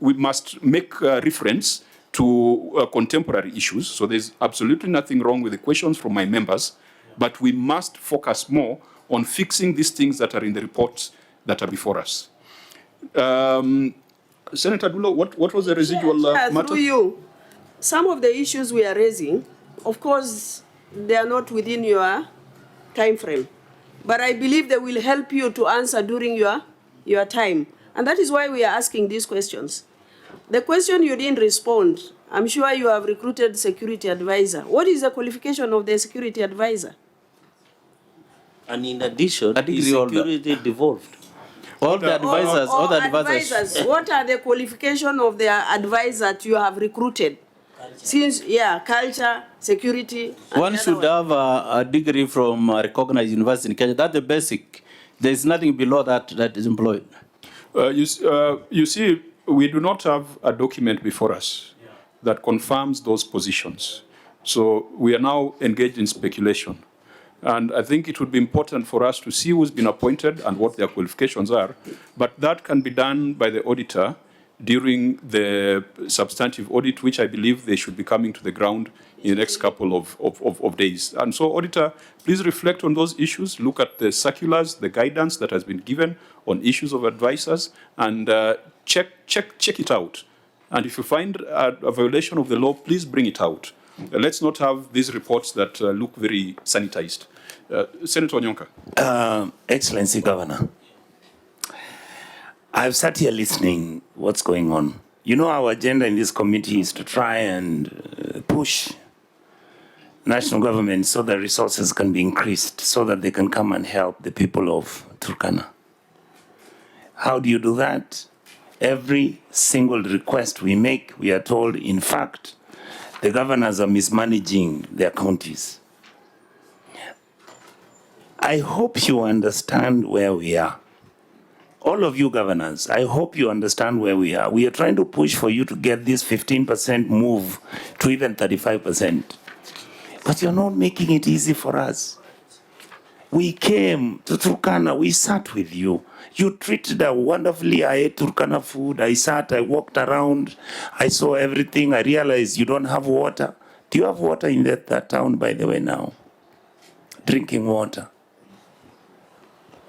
we must make reference to contemporary issues. So there's absolutely nothing wrong with the questions from my members, but we must focus more on fixing these things that are in the reports that are before us. Senator Dulo, what was the residual matter? Through you, some of the issues we are raising, of course, they are not within your time frame, but I believe they will help you to answer during your time. And that is why we are asking these questions. The question you didn't respond, I'm sure you have recruited security advisor. What is the qualification of the security advisor? And in addition, is security devolved? All the advisors. What are the qualifications of the advisors that you have recruited? Since, culture, security. One should have a degree from a recognized university in Kenya. That's the basic. There is nothing below that is employed. You see, we do not have a document before us that confirms those positions. So we are now engaged in speculation. And I think it would be important for us to see who's been appointed and what their qualifications are. But that can be done by the auditor during the substantive audit, which I believe they should be coming to the ground in the next couple of days. And so, auditor, please reflect on those issues, look at the circulars, the guidance that has been given on issues of advisors, and check it out. And if you find a violation of the law, please bring it out. Let's not have these reports that look very sanitized. Senator Onyonka. Excellency Governor, I've sat here listening what's going on. You know, our agenda in this committee is to try and push national government so that resources can be increased, so that they can come and help the people of Turkana. How do you do that? Every single request we make, we are told, in fact, the governors are mismanaging their counties. I hope you understand where we are. All of you governors, I hope you understand where we are. We are trying to push for you to get this 15% move to even 35%. But you're not making it easy for us. We came to Turkana, we sat with you. You treated us wonderfully. I ate Turkana food. I sat, I walked around. I saw everything. I realized you don't have water. Do you have water in that town, by the way, now? Drinking water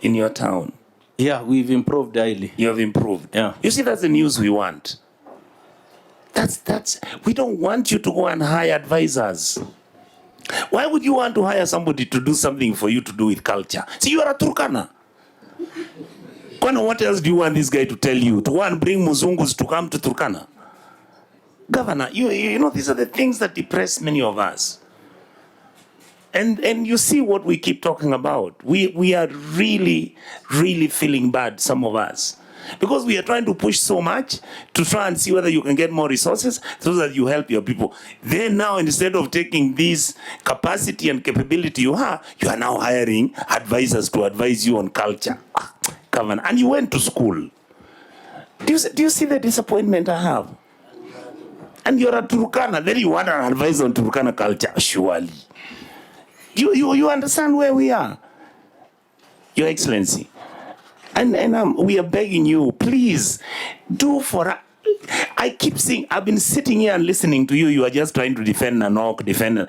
in your town? Yeah, we've improved daily. You have improved? Yeah. You see, that's the news we want. We don't want you to go and hire advisors. Why would you want to hire somebody to do something for you to do with culture? See, you are a Turkana. What else do you want this guy to tell you? To go and bring Muzungus to come to Turkana? Governor, you know, these are the things that depress many of us. And you see what we keep talking about. We are really, really feeling bad, some of us. Because we are trying to push so much to try and see whether you can get more resources so that you help your people. Then now, instead of taking this capacity and capability you are now hiring advisors to advise you on culture. Governor, and you went to school. Do you see the disappointment I have? And you're a Turkana, then you want an advice on Turkana culture, surely. You understand where we are? Your Excellency. And we are begging you, please, do for us. I keep saying, I've been sitting here and listening to you. You are just trying to defend Nanok,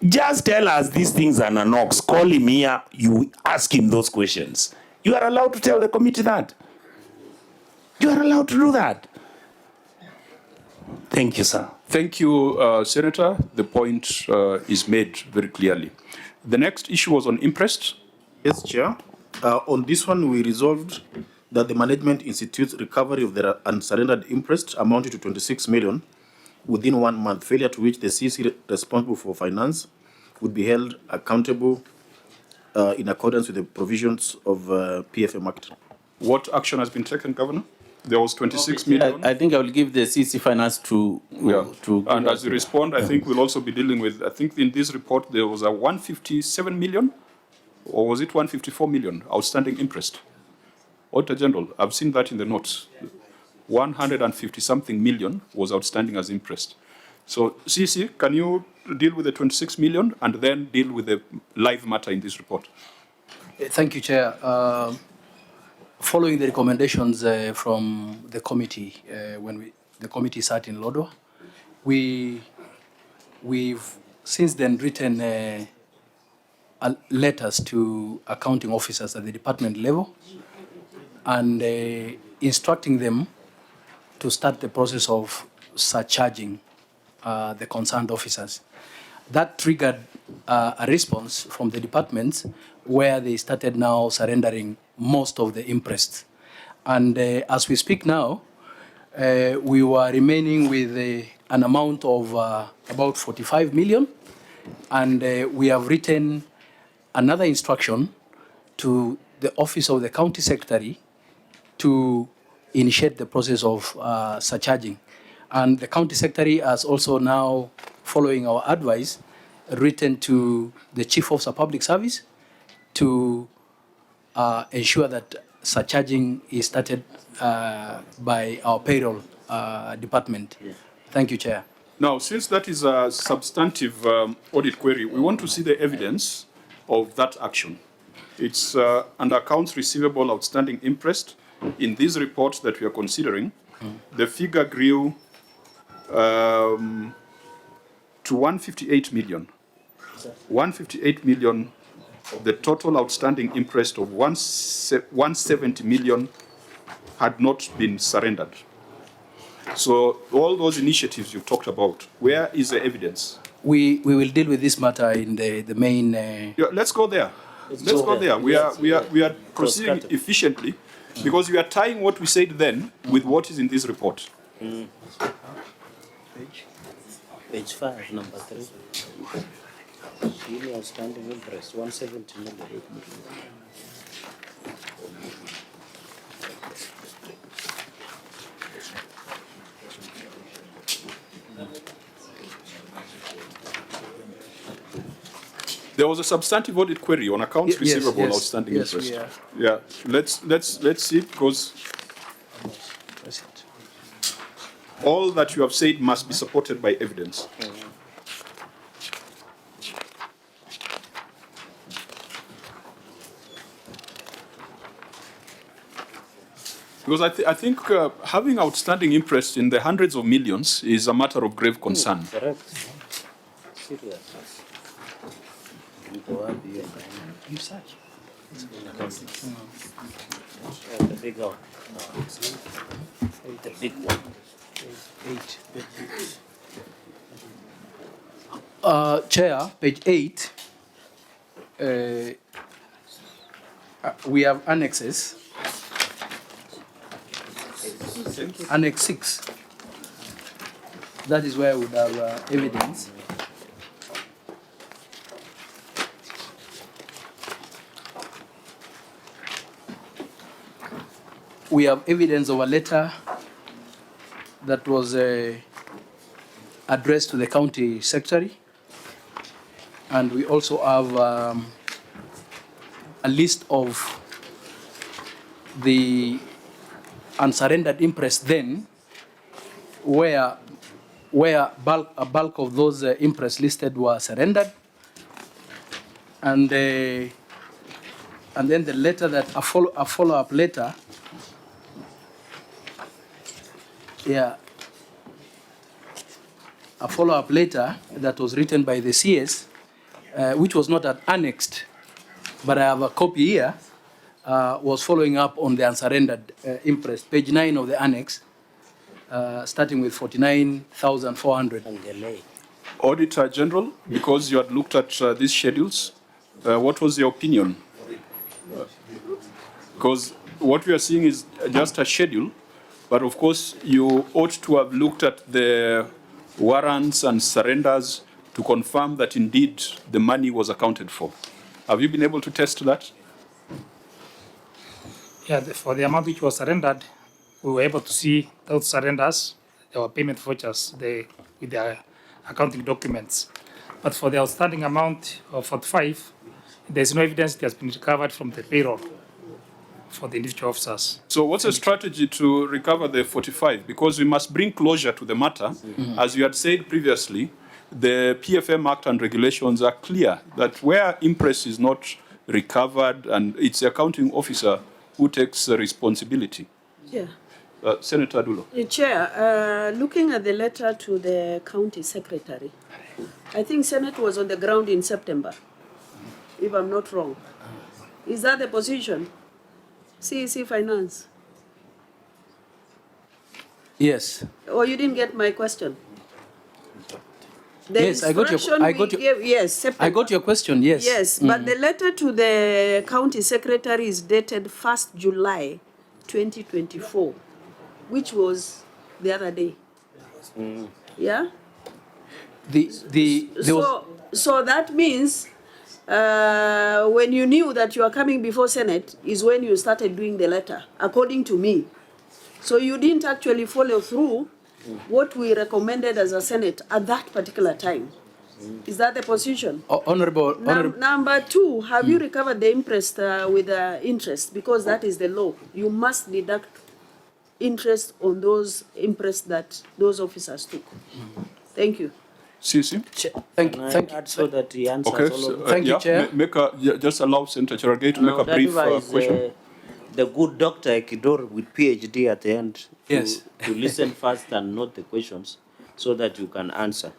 Just tell us these things are Nanok's. Call him here, you ask him those questions. You are allowed to tell the committee that. You are allowed to do that. Thank you, sir. Thank you, Senator. The point is made very clearly. The next issue was on imprests. Yes, Chair. On this one, we resolved that the Management Institute's recovery of their unsurrendered imprest amounted to 26 million within 1 month, failure to which the CC responsible for finance would be held accountable in accordance with the provisions of PFM Act. What action has been taken, Governor? There was 26 million. I think I will give the CC finance to and as you respond, I think we'll also be dealing with, I think in this report there was a 157 million, or was it 154 million outstanding interest? Auditor General, I've seen that in the notes. 150 something million was outstanding as interest. So CC, can you deal with the 26 million and then deal with the live matter in this report? Thank you, Chair. Following the recommendations from the committee, when the committee sat in Lodwar. We've since then written letters to accounting officers at the department level and instructing them to start the process of surcharging the concerned officers. That triggered a response from the departments where they started now surrendering most of the imprests. And as we speak now, we were remaining with an amount of about 45 million, and we have written another instruction to the office of the county secretary to initiate the process of surcharging. And the county secretary has also now, following our advice, written to the Chief Officer of Public Service to ensure that surcharging is started by our payroll department. Yeah. Thank you, Chair. Now, since that is a substantive audit query, we want to see the evidence of that action. It's under accounts receivable outstanding interest. In these reports that we are considering, the figure grew to 158 million. 158 million of the total outstanding interest of 170 million had not been surrendered. So all those initiatives you've talked about, where is the evidence? We will deal with this matter in the main. Yeah, let's go there. Let's go there. We are proceeding efficiently because we are tying what we said then with what is in this report. Page 5, number 3. Senior outstanding interest, 170 million. There was a substantive audit query on accounts receivable outstanding interest. Yeah, let's see, because all that you have said must be supported by evidence. Because I think having outstanding interest in the hundreds of millions is a matter of grave concern. Correct. Serious. You search. The big one. The big one. 8. Chair, page 8. We have annexes. Annex 6. That is where we have evidence. We have evidence of a letter that was addressed to the county secretary, and we also have a list of the unsurrendered interest then, where a bulk of those interests listed were surrendered, and then the letter that a follow-up letter. Yeah, a follow-up letter that was written by the CS, which was not annexed, but I have a copy here, was following up on the unsurrendered interest, page 9 of the annex, starting with 49,400. Auditor General, because you had looked at these schedules, what was your opinion? Because what we are seeing is just a schedule, but of course you ought to have looked at the warrants and surrenders to confirm that indeed the money was accounted for. Have you been able to test that? Yeah, for the amount which was surrendered, we were able to see those surrenders. There were payment vouchers with their accounting documents. But for the outstanding amount of 45, there's no evidence it has been recovered from the payroll for the individual officers. So what's the strategy to recover the 45? Because we must bring closure to the matter. Mm-hmm. As you had said previously, the PFM Act and regulations are clear that where impress is not recovered, and it's the accounting officer who takes the responsibility. Yeah. Senator Adulo. Chair, looking at the letter to the county secretary, I think Senate was on the ground in September, if I'm not wrong. Is that the position? CEC Finance? Yes. Or you didn't get my question? The Yes, I got your- instruction I we got your- gave- yes, September. I got your question, yes. Yes, but the letter to the county secretary is dated 1st July 2024, which was the other day. Yeah? There was, So that means when you knew that you are coming before Senate is when you started doing the letter, according to me. So you didn't actually follow through what we recommended as a Senate at that particular time. Is that the position? Honorable, Number two, have you recovered the imprest with interest? Because that is the law. You must deduct interest on those imprest that those officers took. Thank you. CC? thank Can I add so that he answers Okay. all of them? Thank you, Chair. Just allow Senator Cherargei to make a that brief was, question. the good Dr. Ekidor with PhD at the end. Yes. To listen first and note the questions so that you can answer.